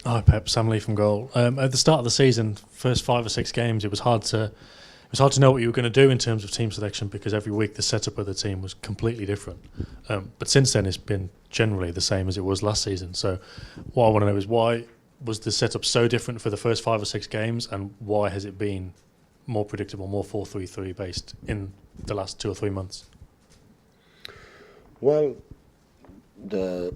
Hi Pep, Sam Lee from goal. At the start of the season, first 5 or 6 games, it was hard to know what you were going to do in terms of team selection because every week the setup of the team was completely different. But since then, it's been generally the same as it was last season. So, what I want to know is why was the setup so different for the first 5 or 6 games, and why has it been more predictable, more 4-3-3 based in the last 2 or 3 months? Well, the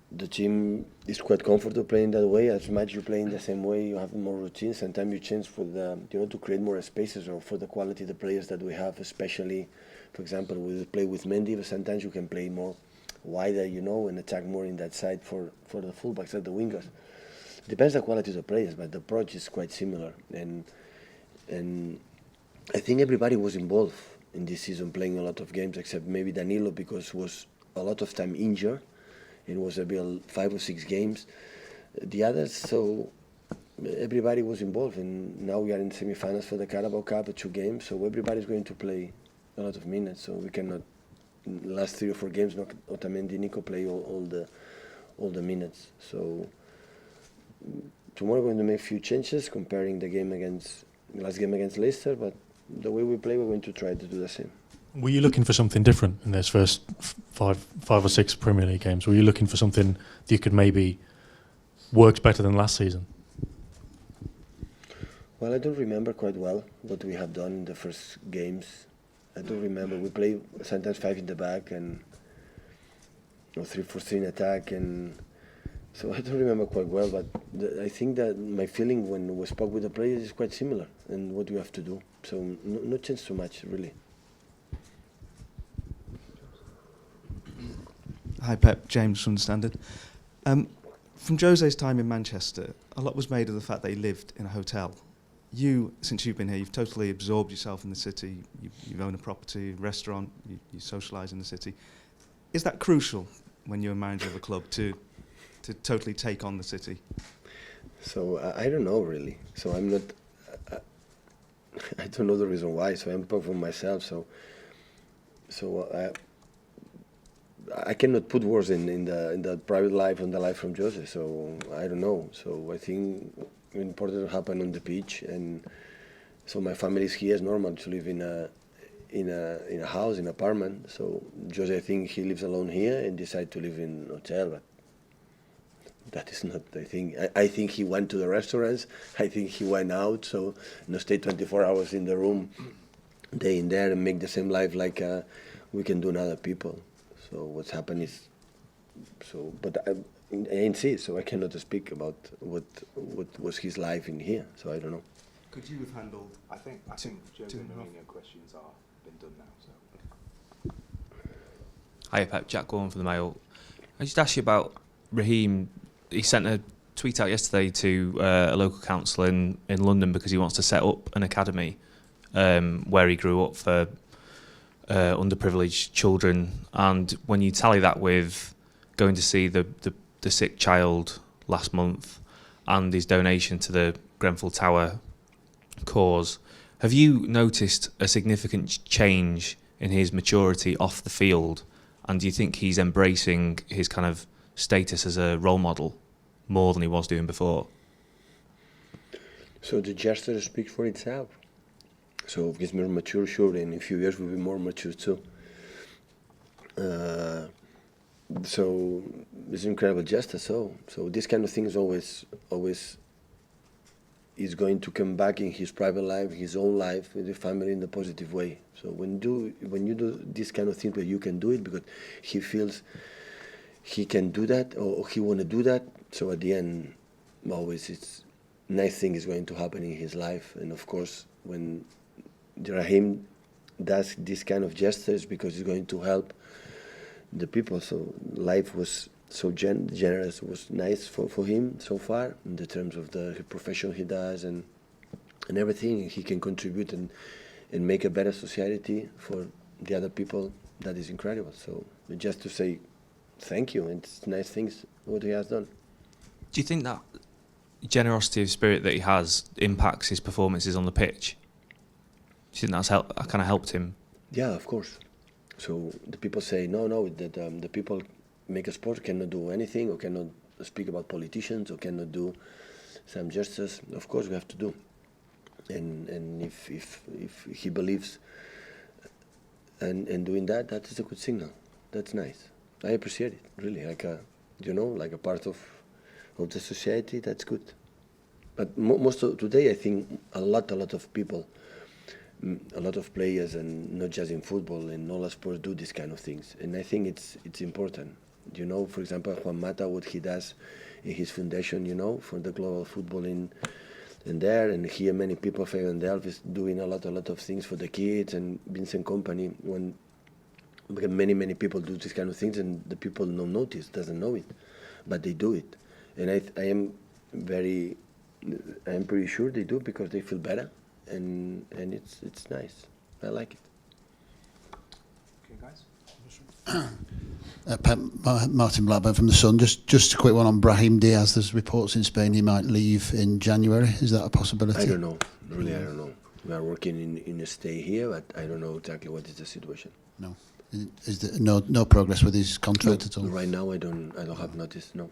the team is quite comfortable playing that way. As much you play in the same way, you have more routine. Sometimes you change for the to create more spaces or for the quality of the players that we have. Especially, for example, we play with Mendy, but sometimes you can play more wider, and attack more in that side for the fullbacks and the wingers. Depends on the quality of the players, but the approach is quite similar. And I think everybody was involved in this season, playing a lot of games, except maybe Danilo because was a lot of time injured. It was about 5 or 6 games. The others, so everybody was involved, and now we are in semi-finals for the Carabao Cup, 2 games. So everybody's going to play a lot of minutes. So we cannot last 3 or 4 games. Not Otamendi, Nico play all the minutes. So tomorrow we're going to make a few changes, comparing the last game against Leicester. But the way we play, we're going to try to do the same. Were you looking for something different in those first five or six Premier League games? Were you looking for something that you could maybe work better than last season? Well, I don't remember quite well what we have done in the first games. I don't remember. We play sometimes 5 in the back and 3-4-3 in attack, and so I don't remember quite well. But I think that my feeling when we spoke with the players is quite similar, and what we have to do. So no change too much, really. Hi Pep, James from the Standard. From Jose's time in Manchester, a lot was made of the fact that he lived in a hotel. You, since you've been here, you've totally absorbed yourself in the city. You own a property, restaurant, you socialise in the city. Is that crucial when you're a manager of a club to totally take on the city? So I don't know really. So I'm not. I don't know the reason why. So I'm apart from myself. So I cannot put words in the private life and the life from Jose. So I don't know. So I think important to happen on the pitch, and so my family is here. It's normal to live in a house, in an apartment. So Jose, I think he lives alone here and decided to live in a hotel, but that is not. I think he went to the restaurants. I think he went out. So stay 24 hours in the room, day in there, and make the same life like we can do in other people. So what's happened is, but I ain't see, so I cannot speak about what was his life in here. So I don't know. Could you have handled? I think Jose Mourinho questions are been done now. So. Hi Pep, Jack Gorman from the Mail. I just asked you about Raheem. He sent a tweet out yesterday to a local council in London because he wants to set up an academy where he grew up for underprivileged children. And when you tally that with going to see the sick child last month and his donation to the Grenfell Tower cause, have you noticed a significant change in his maturity off the field? And do you think he's embracing his kind of status as a role model more than he was doing before? So the gesture speaks for itself. So if he's more mature, sure, in a few years we'll be more mature too. So it's an incredible gesture. So this kind of thing is always is going to come back in his private life, his own life, with the family in a positive way. So when you do this kind of thing, where you can do it because he feels he can do that or he want to do that. So at the end, always it's nice thing is going to happen in his life. And of course, when Raheem does this kind of gestures, because it's going to help the people. So life was so generous, was nice for him so far in the terms of the profession he does and everything he can contribute and make a better society for the other people. That is incredible. So just to say thank you, and it's nice things what he has done. Do you think that generosity of spirit that he has impacts his performances on the pitch? Do you think that kind of helped him? Yeah, of course. So the people say no, that the people make a sport, cannot do anything, or cannot speak about politicians, or cannot do some gestures. Of course, we have to do. And if he believes and doing that, that is a good signal. That's nice. I appreciate it, really. Like a part of the society. That's good. But most of today, I think a lot of people, a lot of players, and not just in football, in all sports, do these kind of things. And I think it's important. For example, Juan Mata, what he does in his foundation, for the global football in there, and here many people, Fabian Delph is doing a lot of things for the kids, and Vincent Company, because many people do this kind of things, and the people don't notice, doesn't know it, but they do it. And I am pretty sure they do, because they feel better, and it's nice. I like it. Okay, guys. Pep, Martin Blackburn from The Sun. Just a quick one on Brahim Diaz. There's reports in Spain he might leave in January. Is that a possibility? I don't know. Really, I don't know. We are working in a stay here, but I don't know exactly what is the situation. No. Is there no progress with his contract at all? Right now, I don't have notice. No.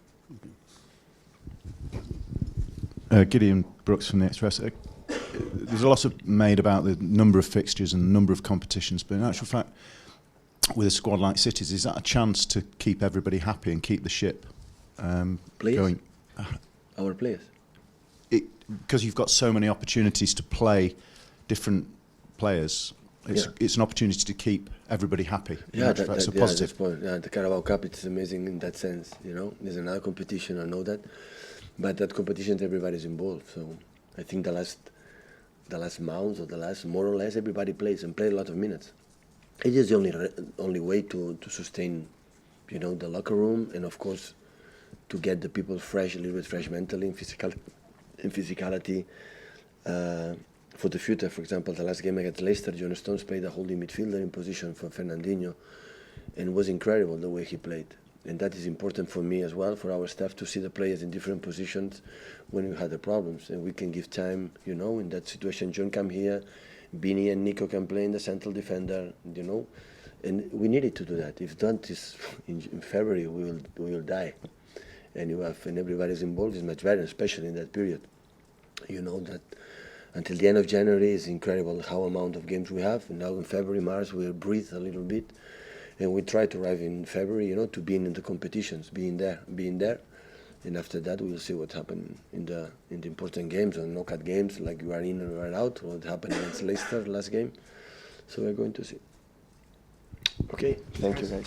Gideon Brooks from the Express. There's a lot made about the number of fixtures and the number of competitions, but in actual fact, with a squad like City's, is that a chance to keep everybody happy and keep the ship going? Our players. Because you've got so many opportunities to play different players. It's an opportunity to keep everybody happy. Yeah, that's a positive. The Carabao Cup, it's amazing in that sense. There's another competition, I know that, but that competition, everybody's involved. So I think the last months or the last more or less everybody plays and play a lot of minutes. It is the only way to sustain, the locker room, and of course, to get the people fresh, a little bit fresh mentally and physicality for the future. For example, the last game against Leicester, John Stones played a holding midfielder in position for Fernandinho, and it was incredible the way he played. And that is important for me as well, for our staff, to see the players in different positions when we had the problems, and we can give time. In that situation, John come here. Bini and Nico can play in the central defender, and we needed to do that. If not, in February we will die, and everybody's involved is much better, especially in that period. That until the end of January is incredible how amount of games we have. And now in February, March we'll breathe a little bit, and we try to arrive in February, to be in the competitions, being there. And after that, we'll see what happened in the important games or knockout games, like you are in or you are out. What happened against Leicester last game. So we're going to see. Okay, thank you guys.